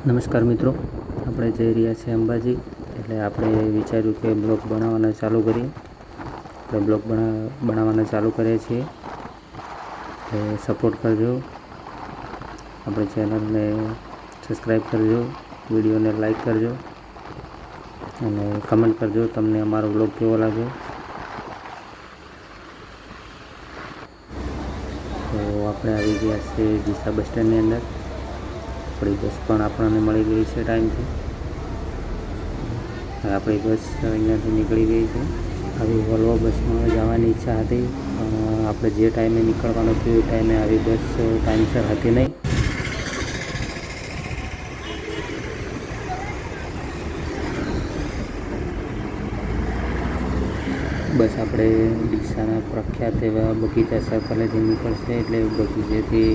નમસ્કાર મિત્રો, આપણે જઈ રહ્યા છીએ અંબાજી. એટલે આપણે વિચાર્યું કે બ્લોગ બનાવવાના ચાલુ કરીએ. આપણે બ્લોગ બનાવવાના ચાલુ કરીએ છીએ. એટલે સપોર્ટ કરજો, આપણી ચેનલને સબસ્ક્રાઈબ કરજો, વિડીયોને લાઈક કરજો અને કમેન્ટ કરજો તમને અમારો બ્લોગ કેવો લાગ્યો. તો આપણે આવી ગયા છે ડીસા બસ સ્ટેન્ડની અંદર. આપણી બસ પણ આપણને મળી ગઈ છે ટાઈમથી. આપણી બસ અહીંયાથી નીકળી ગઈ છે. આવી વોલ્વો બસમાં જવાની ઈચ્છા હતી, પણ આપણે જે ટાઈમે નીકળવાનું હતું એ ટાઈમે આવી બસ ટાઈમસર હતી નહીં. બસ આપણે ડીસાના પ્રખ્યાત એવા બગીચા સર્કલેથી નીકળશે. એટલે બગીચેથી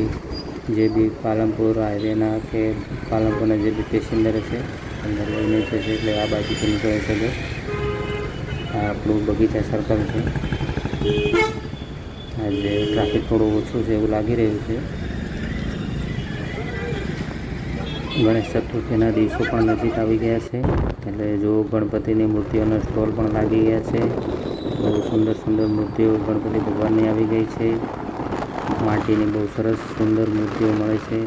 જે બી પાલનપુર હાઈવેના કે પાલનપુરના જે બી પેસેન્જર છે અંદર લઈને જશે. એટલે આ બાજુથી નીકળે છે બસ. આ આપણું બગીચા સર્કલ છે. આજે ટ્રાફિક થોડું ઓછું છે એવું લાગી રહ્યું છે. ગણેશ ચતુર્થીના દિવસો પણ નજીક આવી ગયા છે. એટલે જો ગણપતિની મૂર્તિઓના સ્ટોલ પણ લાગી ગયા છે. બહુ સુંદર સુંદર મૂર્તિઓ ગણપતિ ભગવાનની આવી ગઈ છે. માટીની બહુ સરસ સુંદર મૂર્તિઓ મળે છે.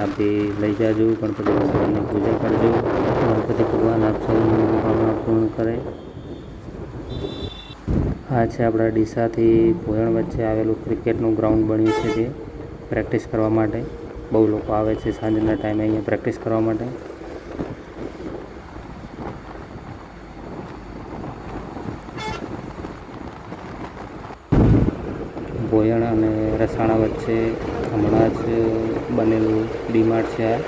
આપ લઈ જાજો, ગણપતિ ભગવાનની પૂજા કરજો. ગણપતિ ભગવાન આપ સૌની મનોકામના પૂર્ણ કરે. આ છે આપણા ડીસાથી ભોયણ વચ્ચે આવેલું ક્રિકેટનું ગ્રાઉન્ડ બન્યું છે, જે પ્રેક્ટિસ કરવા માટે બહુ લોકો આવે છે સાંજના ટાઈમે અહીંયા પ્રેક્ટિસ કરવા માટે. ભોયણ અને રસાણા વચ્ચે હમણાં જ બનેલું ડીમાર્ટ છે. આ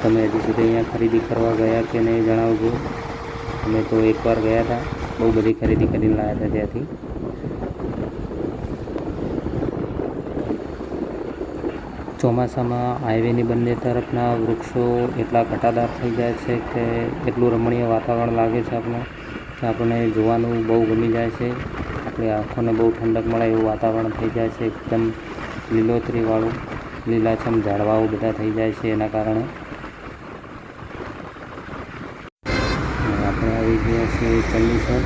તમે હજી સુધી અહીંયા ખરીદી કરવા ગયા કે નહીં જણાવજો. અમે તો એકવાર ગયા હતા, બહુ બધી ખરીદી કરીને લાવ્યા હતા ત્યાંથી. ચોમાસામાં હાઈવેની બંને તરફના વૃક્ષો એટલા ઘટાદાર થઈ જાય છે કે એટલું રમણીય વાતાવરણ લાગે છે આપણને જોવાનું બહુ ગમી જાય છે. આપણી આંખોને બહુ ઠંડક મળે એવું વાતાવરણ થઈ જાય છે. એકદમ લીલોતરીવાળું, લીલાછમ ઝાડવાઓ બધા થઈ જાય છે. એના કારણે આપણે આવી ગયા છીએ ચંડીસર.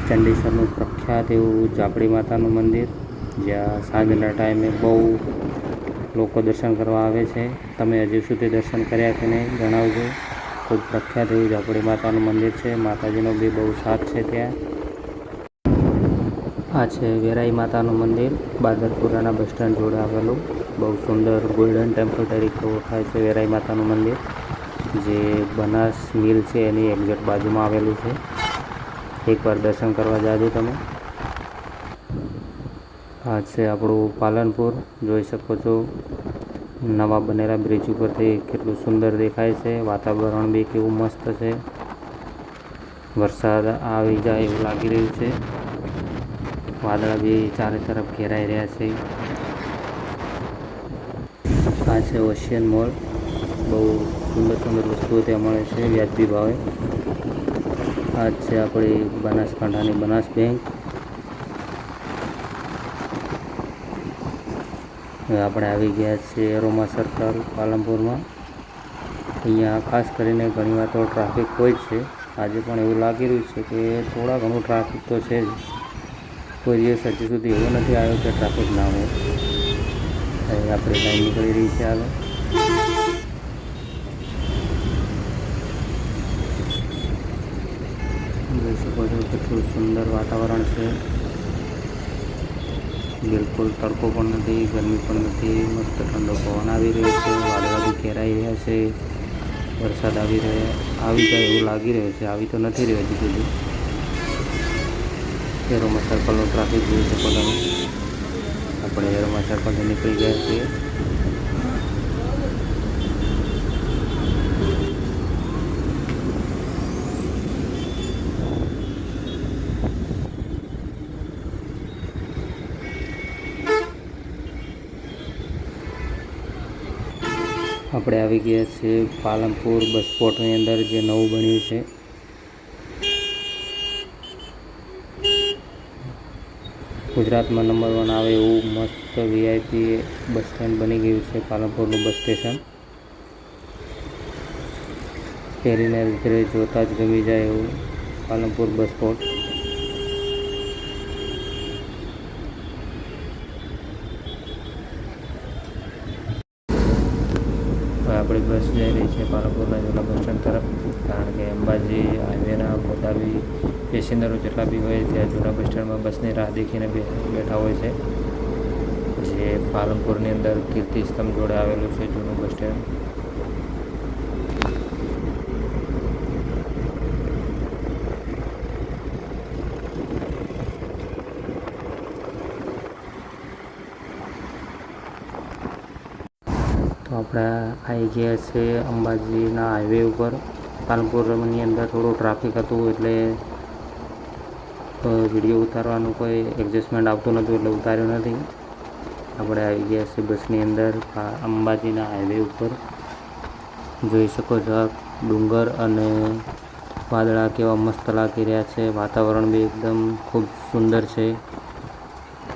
ચંડીસરનું પ્રખ્યાત એવું જાપડી માતાનું મંદિર, જ્યાં સાંજના ટાઈમે બહુ લોકો દર્શન કરવા આવે છે. તમે હજી સુધી દર્શન કર્યા કે નહીં જણાવજો. ખૂબ પ્રખ્યાત એવું જાપડી માતાનું મંદિર છે. માતાજીનો બી બહુ સાથ છે ત્યાં. આ છે વેરાઈ માતાનું મંદિર, બાદરપુરાના બસ સ્ટેન્ડ જોડે આવેલું. બહુ સુંદર ગોલ્ડન ટેમ્પલ તરીકે ઓળખાય છે વેરાઈ માતાનું મંદિર, જે બનાસ મિલ છે એની એક્ઝેક્ટ બાજુમાં આવેલું છે. એકવાર દર્શન કરવા જાજો તમે. આ છે આપણું પાલનપુર, જોઈ શકો છો. નવા બનેલા બ્રિજ ઉપરથી કેટલું સુંદર દેખાય છે. વાતાવરણ બી કેવું મસ્ત છે. વરસાદ આવી જાય એવું લાગી રહ્યું છે. વાદળા બી ચારે તરફ ઘેરાઈ રહ્યા છે. આ છે ઓશિયન મોલ. બહુ સુંદર સુંદર વસ્તુઓ ત્યાં મળે છે વ્યાજબી ભાવે. આ છે આપણી બનાસકાંઠાની બનાસ બેંક. હવે આપણે આવી ગયા છીએ એરોમા સર્કલ પાલનપુરમાં. અહીંયા ખાસ કરીને ઘણીવાર તો ટ્રાફિક હોય જ છે. આજે પણ એવું લાગી રહ્યું છે કે થોડા ઘણું ટ્રાફિક તો છે જ. કોઈ દિવસ હજી સુધી એવો નથી આવ્યો કે ટ્રાફિક ના હોય. હવે આપણી લાઈન નીકળી રહી છે આગળ. જોઈ શકો છો કેટલું સુંદર વાતાવરણ છે. બિલકુલ તડકો પણ નથી, ગરમી પણ નથી. મસ્ત ઠંડો પવન આવી રહ્યો છે. વાદળા બી ઘેરાઈ રહ્યા છે. વરસાદ આવી જાય એવું લાગી રહ્યું છે. આવી તો નથી રહ્યો હજી સુધી. એરોમા સર્કલનો ટ્રાફિક જોઈ શકો તમે. આપણે એરોમા સર્કલથી નીકળી ગયા છીએ. આપણે આવી ગયા છીએ પાલનપુર બસ સ્પોટની અંદર, જે નવું બન્યું છે. ગુજરાતમાં નંબર 1 આવે એવું મસ્ત વીઆઈપી બસ સ્ટેન્ડ બની ગયું છે પાલનપુરનું બસ સ્ટેશન. પહેરીને ઉતરે જોતાં જ ગમી જાય એવું પાલનપુર બસ સ્પોટ. આપણી બસ જઈ રહી છે પાલનપુરના જૂના બસ સ્ટેન્ડ તરફ, કારણ કે અંબાજી હાઈવેના બધા બી પેસેન્જરો જેટલા બી હોય ત્યાં જૂના બસ સ્ટેન્ડમાં બસની રાહ દેખીને બેઠા હોય છે. જે પાલનપુરની અંદર કીર્તિ સ્તંભ જોડે આવેલું છે જૂનું બસ સ્ટેન્ડ. તો આપણે આવી ગયા છે અંબાજીના હાઈવે ઉપર. પાલનપુરની અંદર થોડું ટ્રાફિક હતું એટલે વિડીયો ઉતારવાનું કોઈ એડજસ્ટમેન્ટ આવતું નહોતું એટલે ઉતાર્યું નથી. આપણે આવી ગયા છે બસની અંદર અંબાજીના હાઈવે ઉપર. જોઈ શકો છો ડુંગર અને વાદળા કેવા મસ્ત લાગી રહ્યા છે. વાતાવરણ બી એકદમ ખૂબ સુંદર છે,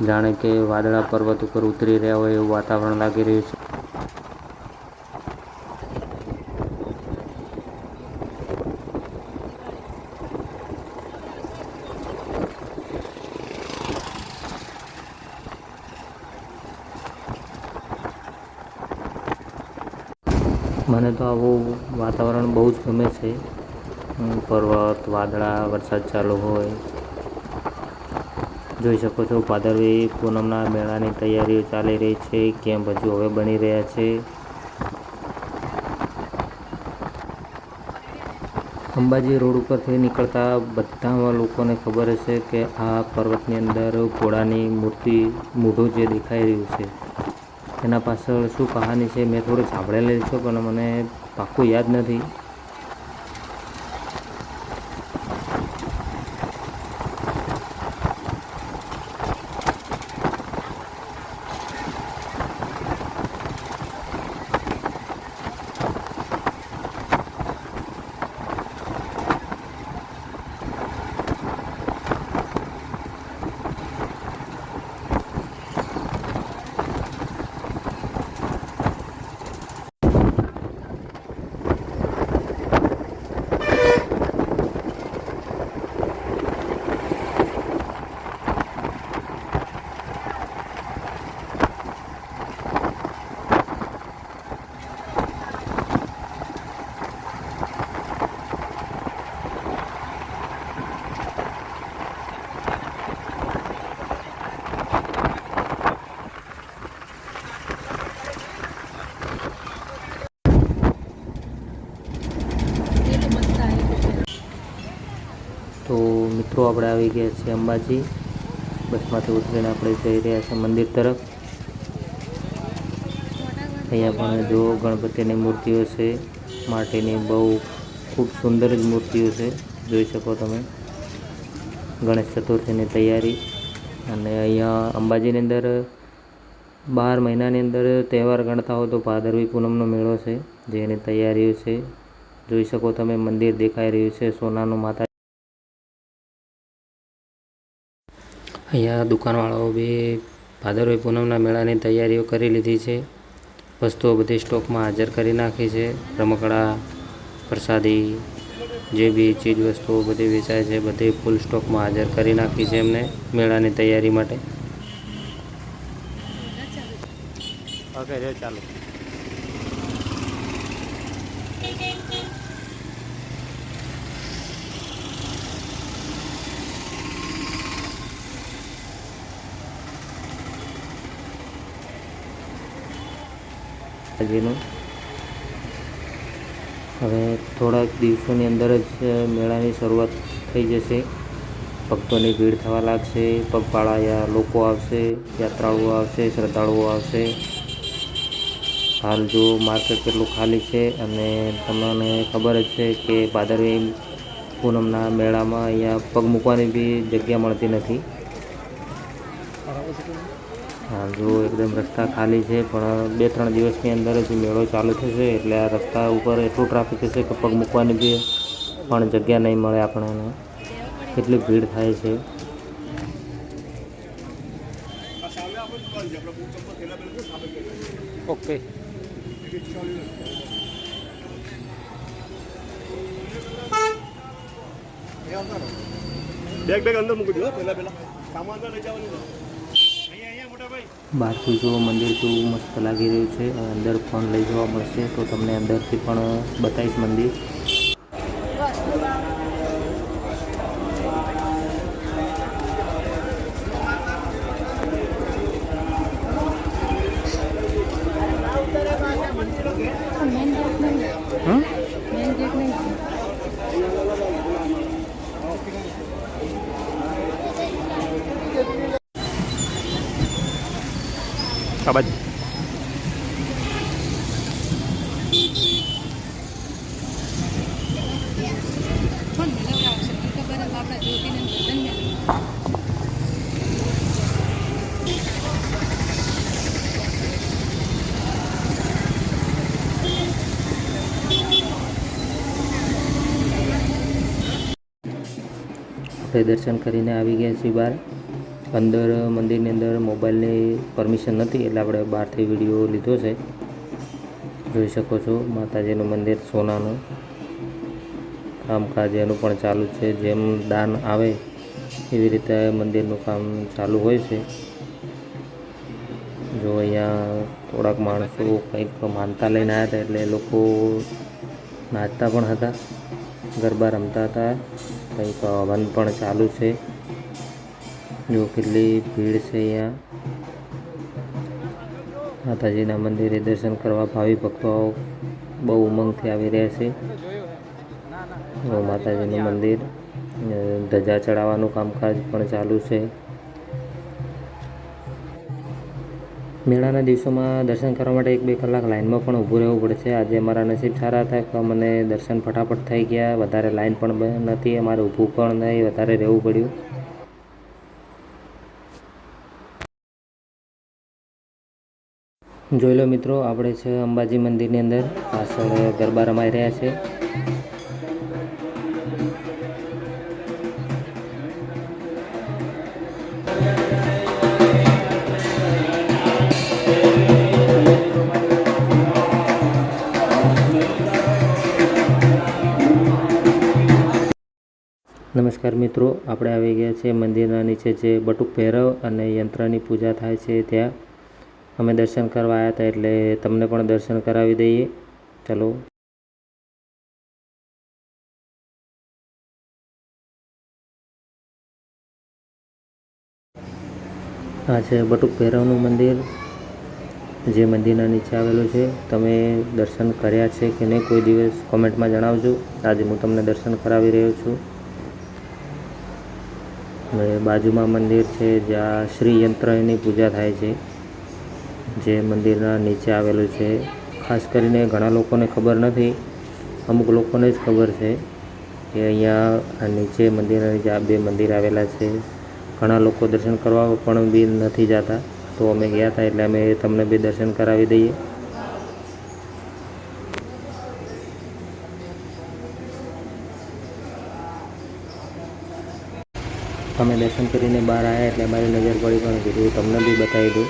જાણે કે વાદળા પર્વત ઉપર ઉતરી રહ્યા હોય એવું વાતાવરણ લાગી રહ્યું છે. મને તો આવું વાતાવરણ બહુ જ ગમે છે. પર્વત, વાદળા, વરસાદ ચાલુ હોય. જોઈ શકો છો ભાદરવી પૂનમના મેળાની તૈયારીઓ ચાલી રહી છે. કેમ્પ હજુ હવે બની રહ્યા છે. અંબાજી રોડ ઉપરથી નીકળતા બધા લોકોને ખબર હશે કે આ પર્વતની અંદર ઘોડાની મૂર્તિ મોઢું જે દેખાઈ રહ્યું છે એના પાછળ શું કહાની છે મેં થોડી સાંભળેલી છે, પણ મને પાક્કું યાદ નથી. તો મિત્રો આપણે આવી ગયા છીએ અંબાજી. બસમાંથી ઉતરીને આપણે જઈ રહ્યા છીએ મંદિર તરફ. અહીંયા પણ જો ગણપતિની મૂર્તિઓ છે, માટીની બહુ ખૂબ સુંદર જ મૂર્તિઓ છે, જોઈ શકો તમે. ગણેશ ચતુર્થીની તૈયારી. અને અહીંયા અંબાજીની અંદર 12 મહિનાની અંદર તહેવાર ગણતા હોય તો ભાદરવી પૂનમનો મેળો છે, જેની તૈયારીઓ છે. જોઈ શકો તમે મંદિર દેખાઈ રહ્યું છે સોનાનું. માતા અહીંયા દુકાનવાળાઓ બી ભાદરવી પૂનમના મેળાની તૈયારીઓ કરી લીધી છે. વસ્તુઓ બધી સ્ટોકમાં હાજર કરી નાખી છે. રમકડા, પ્રસાદી, જે બી ચીજ વસ્તુઓ બધી વેચાય છે બધી ફૂલ સ્ટોકમાં હાજર કરી નાખી છે એમને મેળાની તૈયારી માટે. ઓકે ચાલો. જેનું હવે થોડાક દિવસોની અંદર જ મેળાની શરૂઆત થઈ જશે. ભક્તોની ભીડ થવા લાગશે. પગપાળા લોકો આવશે, યાત્રાળુઓ આવશે, શ્રદ્ધાળુઓ આવશે. હાલ જો માર્કેટ કેટલું ખાલી છે અને તમને ખબર જ છે કે ભાદરવી પૂનમના મેળામાં અહીંયા પગ મૂકવાની બી જગ્યા મળતી નથી. હાલ જો એકદમ રસ્તા ખાલી છે, પણ 2-3 દિવસની અંદર જ મેળો ચાલુ થશે એટલે આ રસ્તા ઉપર એટલું ટ્રાફિક હશે કે પગ મૂકવાની બી પણ જગ્યા નહીં મળે આપણને. કેટલી ભીડ થાય છે. ઓકે. બેગ અંદર મૂકી દો પહેલા સામાન અંદર લઈ જવાનું અહીંયા મોટા ભાઈ. બહારથી જો મંદિર કેવું મસ્ત લાગી રહ્યું છે. અંદર પણ લઈ જવા મળશે તો તમને અંદરથી પણ બતાવીશ મંદિર. આ બાજુ આપણે દર્શન કરીને આવી ગયા છીએ બહાર. અંદર મંદિરની અંદર મોબાઈલની પરમિશન નથી એટલે આપણે બહારથી વિડીયો લીધો છે. જોઈ શકો છો માતાજીનું મંદિર સોનાનું કામકાજ એનું પણ ચાલુ છે. જેમ દાન આવે એવી રીતે મંદિરનું કામ ચાલુ હોય છે. જો અહીંયા થોડાક માણસો કંઈક માનતા લઈને આવ્યા હતા એટલે લોકો નાચતા પણ હતા, ગરબા રમતા હતા. કંઈક હવન પણ ચાલુ છે. જો કેટલી ભીડ છે અહીંયા માતાજીના મંદિરે દર્શન કરવા ભાવિ ભક્તો બહુ ઉમંગથી આવી રહ્યા છે. માતાજીનું મંદિર ધજા ચડાવવાનું કામકાજ પણ ચાલુ છે. મેળાના દિવસોમાં દર્શન કરવા માટે 1-2 કલાક લાઇનમાં પણ ઊભું રહેવું પડે છે. આજે અમારા નસીબ સારા હતા કે મને દર્શન ફટાફટ થઈ ગયા. વધારે લાઇન પણ નથી, અમારે ઊભું પણ નહીં, વધારે રહેવું પડ્યું. જોઈ લો મિત્રો, આપણે છે અંબાજી મંદિરની અંદર. પાછળ ગરબા રમાઈ રહ્યા છે. નમસ્કાર મિત્રો, આપણે આવી ગયા છે મંદિરના નીચે જે બટુક ભૈરવ અને યંત્રની પૂજા થાય છે ત્યાં. અમે દર્શન કરવા આવ્યા હતા એટલે તમને પણ દર્શન કરાવી દઈએ. ચલો. આ છે બટુક ભૈરવનું મંદિર જે મંદિરના નીચે આવેલું છે. તમે દર્શન કર્યા છે કે નહીં કોઈ દિવસ કોમેન્ટમાં જણાવજો. આજે હું તમને દર્શન કરાવી રહ્યો છું. હવે બાજુમાં મંદિર છે જ્યાં શ્રી યંત્રની પૂજા થાય છે, જે મંદિરના નીચે આવેલું છે. ખાસ કરીને ઘણા લોકોને ખબર નથી, અમુક લોકોને જ ખબર છે કે અહીંયા નીચે મંદિરના નીચે આ 2 મંદિર આવેલા છે. ઘણા લોકો દર્શન કરવા પણ બી નથી જતા, તો અમે ગયા હતા એટલે અમે તમને બી દર્શન કરાવી દઈએ. અમે દર્શન કરીને બહાર આવ્યા એટલે અમારી નજર પડી પણ કીધું તમને બી બતાવી દઉં.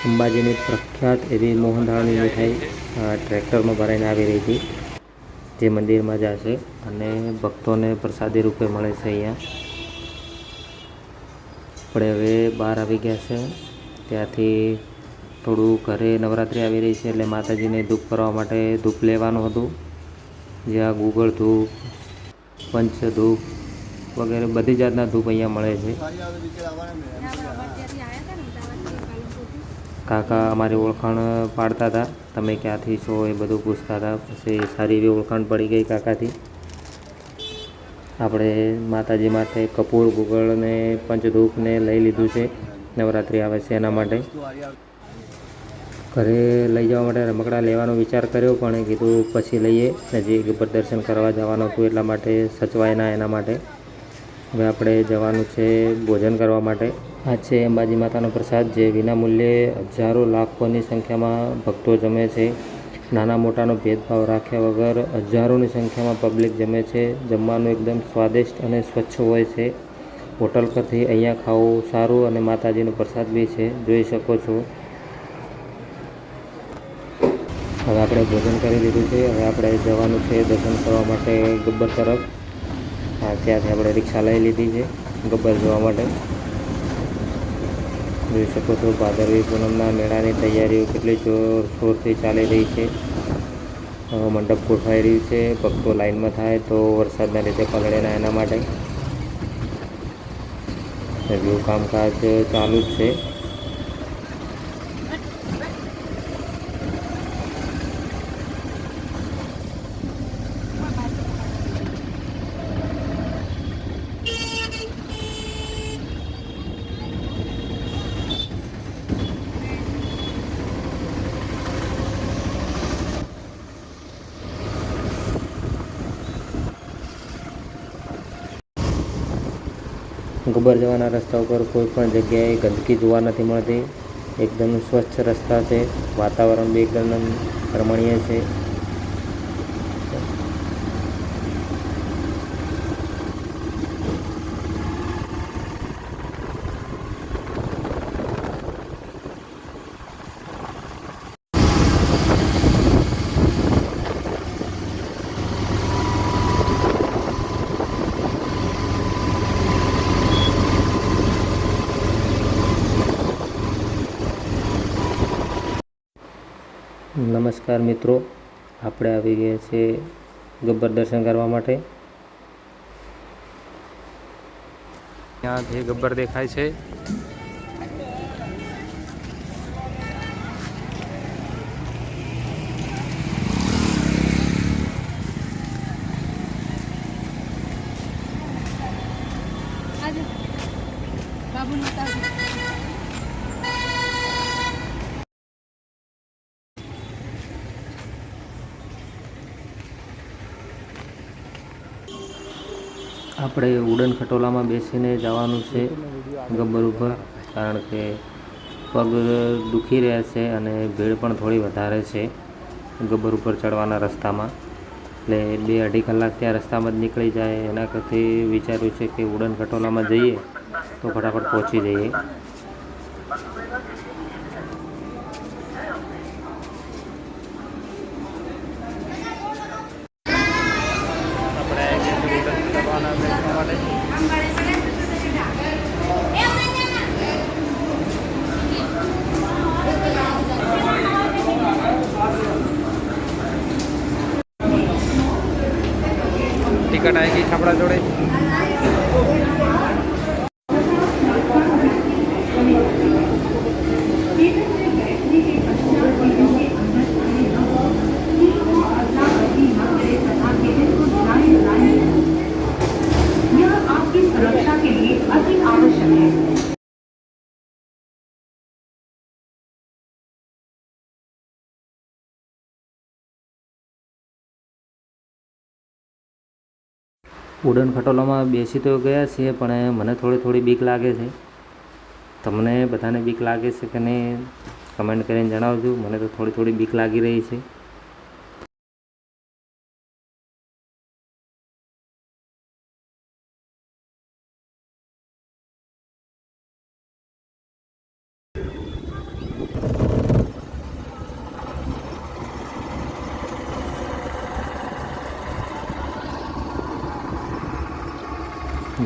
અંબાજીની પ્રખ્યાત એવી મોહનથાળની મીઠાઈ ટ્રેક્ટરમાં ભરાઈને આવી રહી હતી, જે મંદિરમાં જશે અને ભક્તોને પ્રસાદી રૂપે મળે છે અહીંયા. આપણે હવે બહાર આવી ગયા છે. ત્યાંથી થોડું ઘરે નવરાત્રિ આવી રહી છે એટલે માતાજીને ધૂપ કરવા માટે ધૂપ લેવાનું હતું. જ્યાં ગુગળ ધૂપ, પંચ ધૂપ વગેરે બધી જાતના ધૂપ અહીંયા મળે છે. કાકા અમારી ઓળખાણ પાડતા હતા, તમે ક્યાંથી છો એ બધું પૂછતા હતા. પછી સારી એવી ઓળખાણ પડી ગઈ કાકાથી. આપણે માતાજી માટે કપૂર, ગુગળ ને પંચધૂપને લઈ લીધું છે. નવરાત્રિ આવે છે એના માટે. ઘરે લઈ જવા માટે રમકડા લેવાનો વિચાર કર્યો પણ કીધું પછી લઈએ. નજીક પર દર્શન કરવા જવાનું હતું એટલા માટે સચવાય ના, એના માટે. હવે આપણે જવાનું છે ભોજન કરવા માટે. આ છે અંબાજી માતાનો પ્રસાદ, જે વિનામૂલ્યે હજારો લાખોની સંખ્યામાં ભક્તો જમે છે. નાના મોટાનો ભેદભાવ રાખ્યા વગર હજારોની સંખ્યામાં પબ્લિક જમે છે. જમવાનું એકદમ સ્વાદિષ્ટ અને સ્વચ્છ હોય છે. હોટલ પરથી અહીંયા ખાવું સારું અને માતાજીનો પ્રસાદ બી છે, જોઈ શકો છો. હવે આપણે ભોજન કરી લીધું છે. હવે આપણે જવાનું છે દર્શન કરવા માટે ગબ્બર તરફ. ત્યાંથી આપણે રિક્ષા લઈ લીધી છે ગબ્બર જોવા માટે. જોઈ શકો છો ભાદરવી પૂનમના મેળાની તૈયારીઓ કેટલી જોરશોરથી ચાલી રહી છે. મંડપ ગોઠવાઈ રહ્યું છે. ભક્તો લાઈનમાં થાય તો વરસાદના લીધે પલળે ના એના માટે હજુ કામકાજ ચાલુ જ છે. ગબ્બર જવાના રસ્તા ઉપર કોઈ પણ જગ્યાએ ગંદકી જોવા નથી મળતી. એકદમ સ્વચ્છ રસ્તા છે. વાતાવરણ બી એકદમ રમણીય છે. નમસ્કાર મિત્રો, આપણે આવી ગયા છીએ ગબ્બર દર્શન કરવા માટે. ત્યાં જે ગબ્બર દેખાય છે આપણે ઉડન ખટોલામાં બેસીને જવાનું છે ગબ્બર ઉપર, કારણ કે પગ દુખી રહ્યા છે અને ભીડ પણ થોડી વધારે છે ગબ્બર ઉપર ચડવાના રસ્તામાં. એટલે 2-2.5 કલાક ત્યાં રસ્તામાં જ નીકળી જાય. એના કરતી વિચાર્યું છે કે ઉડન ખટોલામાં જઈએ તો ફટાફટ પહોંચી જઈએ. टिकट आएगी छपड़ा जोड़े. यह आपकी सुरक्षा के लिए अति आवश्यक है. ઉડન ખટોલામાં બેસી તો ગયા છીએ, પણ મને થોડી બીક લાગે છે. તમને બધાને બીક લાગે છે કે નહીં કમેન્ટ કરીને જણાવજો. મને તો થોડી બીક લાગી રહી છે.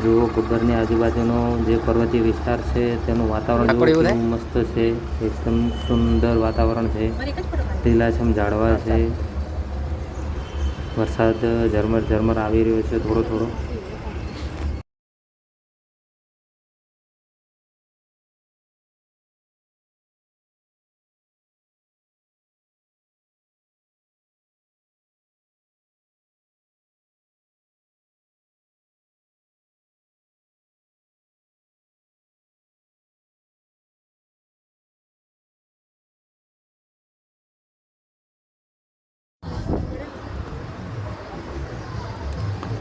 જો ગબ્બરની આજુબાજુનો જે પર્વતીય વિસ્તાર છે તેનું વાતાવરણ કેવું મસ્ત છે. એકદમ સુંદર વાતાવરણ છે. લીલાછમ ઝાડવા છે. વરસાદ ઝરમર આવી રહ્યો છે થોડો.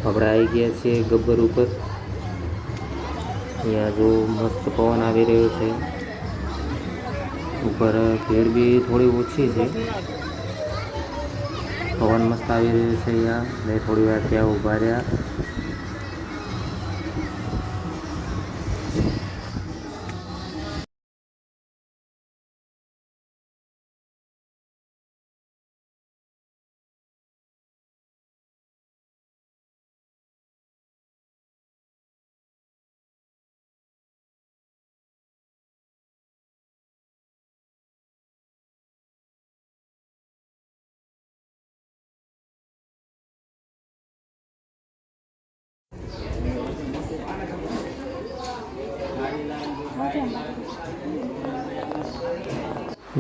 આપણે આવી ગયા છીએ ગબ્બર ઉપર. અહીંયા જો મસ્ત પવન આવી રહ્યો છે. ઉપર ભીડ બી થોડી ઓછી છે. પવન મસ્ત આવી રહ્યો છે અહીંયા. ને થોડી વાર ત્યાં ઊભા રહ્યા.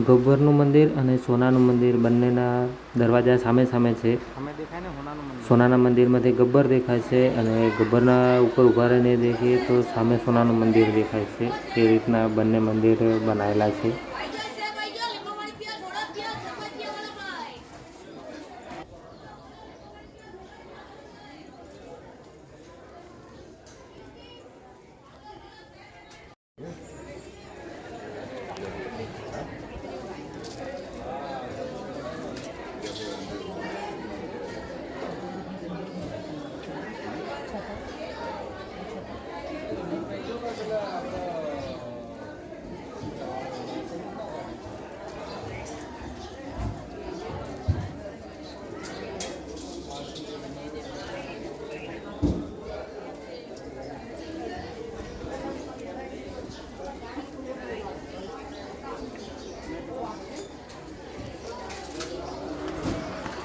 ગબ્બરનું મંદિર અને સોનાનું મંદિર બંનેના દરવાજા સામે સામે છે. સોનાના મંદિરમાંથી ગબ્બર દેખાય છે અને ગબ્બરના ઉપર ઊભા રહીને દેખીએ તો સામે સોનાનું મંદિર દેખાય છે. એ રીતના બંને મંદિર બનાવેલા છે.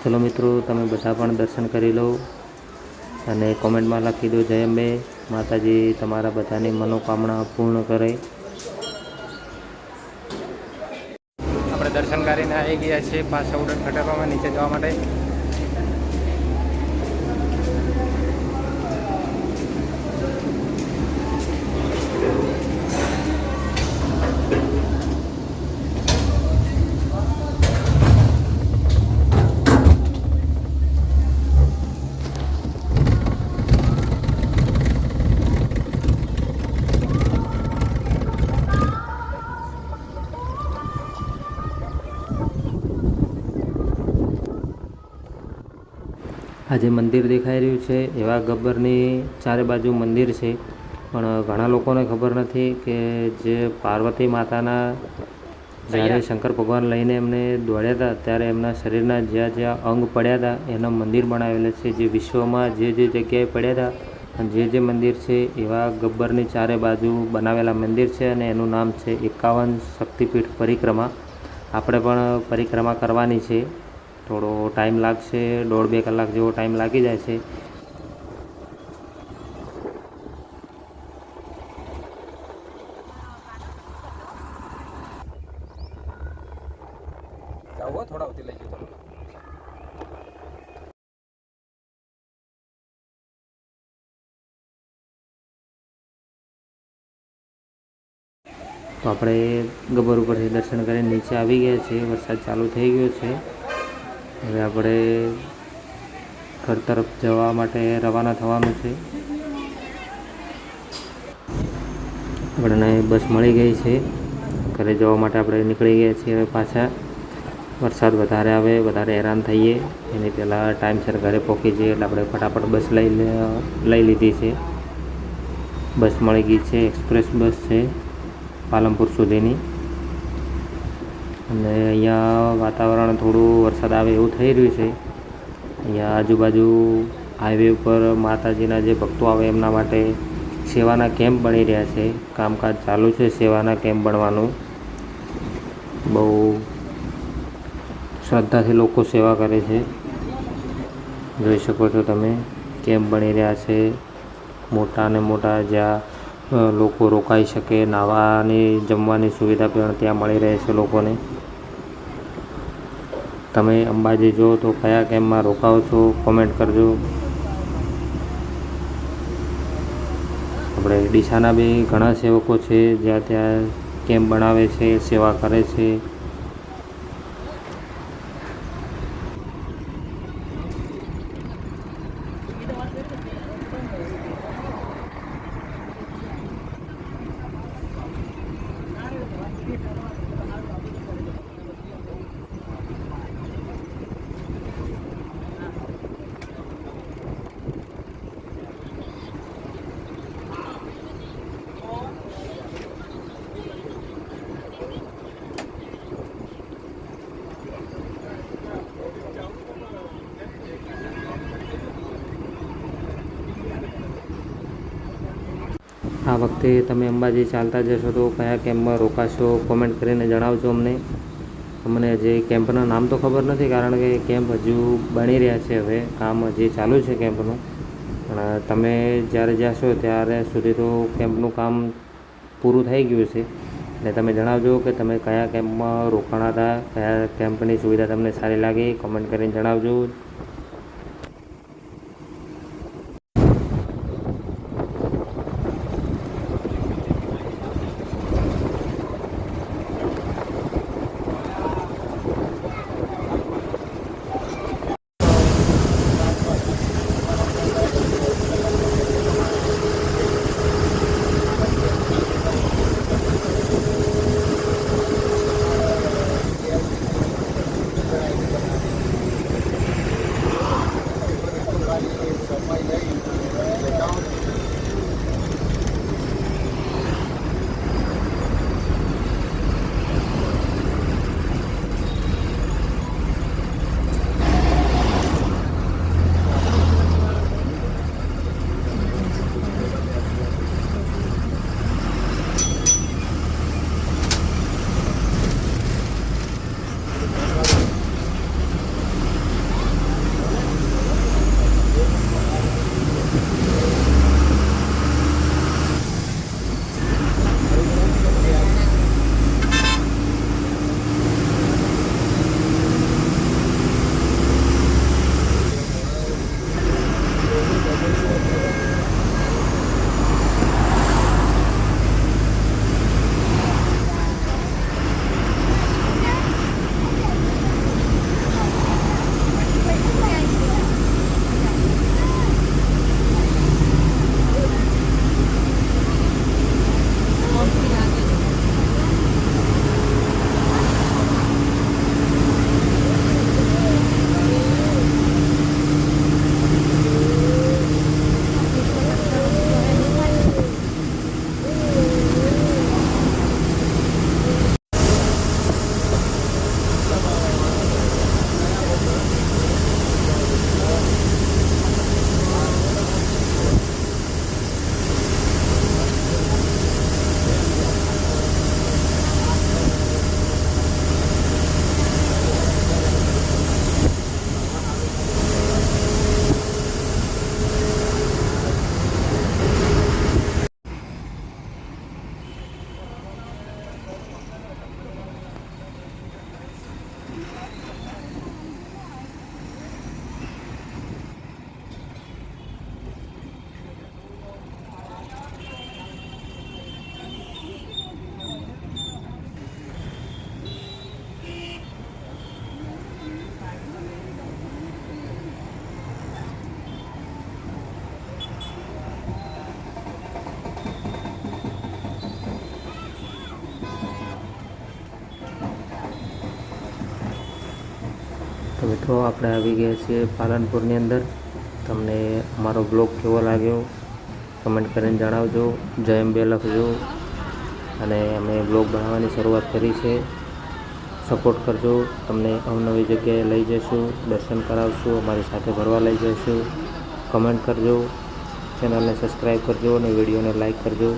ચલો મિત્રો, તમે બધા પણ દર્શન કરી લો અને કોમેન્ટમાં લખી દો જય અંબે. માતાજી તમારા બધાની મનોકામના પૂર્ણ કરે. આપણે દર્શન કરીને આવી ગયા છીએ પાછા ઉડન ખટારામાં નીચે જવા માટે. આ જે મંદિર દેખાઈ રહ્યું છે એવા ગબ્બરની ચારે બાજુ મંદિર છે, પણ ઘણા લોકોને ખબર નથી કે જે પાર્વતી માતાના જ્યારે શંકર ભગવાન લઈને એમને દોડ્યા હતા ત્યારે એમના શરીરના જ્યાં જ્યાં અંગ પડ્યા હતા એના મંદિર બનાવેલા છે. જે વિશ્વમાં જે જગ્યાએ પડ્યા હતા અને જે મંદિર છે એવા ગબ્બરની ચારે બાજુ બનાવેલા મંદિર છે અને એનું નામ છે 51 શક્તિપીઠ પરિક્રમા. આપણે પણ પરિક્રમા કરવાની છે. થોડો ટાઈમ લાગશે, 1.5-2 કલાક જેવો ટાઈમ લાગી જાય છે. થોડા ઉતી લઈ જજો. તો આપણે ગબ્બર ઉપરથી દર્શન કરીને નીચે આવી ગયા છીએ. વરસાદ ચાલુ થઈ ગયો છે. હવે આપણે ઘર તરફ જવા માટે રવાના થવાનું છે. આપણને બસ મળી ગઈ છે. ઘરે જવા માટે આપણે નીકળી ગયા છીએ. હવે પાછા વરસાદ વધારે આવે, વધારે હેરાન થઈએ એની પહેલાં ટાઈમસર ઘરે પહોંચી જઈએ એટલે આપણે ફટાફટ બસ લઈ લીધી છે. બસ મળી ગઈ છે. એક્સપ્રેસ બસ છે પાલનપુર સુધીની. અને અહીંયા વાતાવરણ થોડું વરસાદ આવે એવું થઈ રહ્યું છે. અહીંયા આજુબાજુ હાઈવે ઉપર માતાજીના જે ભક્તો આવે એમના માટે સેવાના કેમ્પ બની રહ્યા છે. કામકાજ ચાલુ છે સેવાના કેમ્પ બનવાનું. બહુ શ્રદ્ધાથી લોકો સેવા કરે છે. જોઈ શકો છો તમે, કેમ્પ બની રહ્યા છે મોટા અને મોટા, જ્યાં લોકો રોકાઈ શકે. નાહવાની, જમવાની સુવિધા પણ ત્યાં મળી રહે છે લોકોને. તમે અંબાજી જો તો કયા કેમ્પમાં રોકાઓ છો કોમેન્ટ કરજો. આપણે ડીસાના બી ઘણા સેવકો છે જ્યાં ત્યાં કેમ્પ બનાવે છે, સેવા કરે છે. આ વખતે તમે અંબાજી ચાલતા જશો તો કયા કેમ્પમાં રોકાશો કોમેન્ટ કરીને જણાવજો અમને. અમને હજી કેમ્પના નામ તો ખબર નથી, કારણ કે કેમ્પ હજુ બની રહ્યા છે. હવે કામ હજી ચાલુ છે કેમ્પનું. પણ તમે જ્યારે જશો ત્યારે સુધી તો કેમ્પનું કામ પૂરું થઈ ગયું છે. અને તમે જણાવજો કે તમે કયા કેમ્પમાં રોકાણા હતા, કયા કેમ્પની સુવિધા તમને સારી લાગી, કમેન્ટ કરીને જણાવજો. તો મિત્રો આપણે આવી ગયા છીએ પાલનપુરની અંદર. તમને અમારો બ્લોગ કેવો લાગ્યો કમેન્ટ કરીને જણાવજો. જય અંબે લખજો. અને અમે બ્લોગ બનાવવાની શરૂઆત કરી છે. સપોર્ટ કરજો. તમને અવનવી જગ્યાએ લઈ જઈશું, દર્શન કરાવશું, અમારી સાથે ફરવા લઈ જઈશું. કમેન્ટ કરજો, ચેનલને સબસ્ક્રાઈબ કરજો અને વિડીયોને લાઈક કરજો.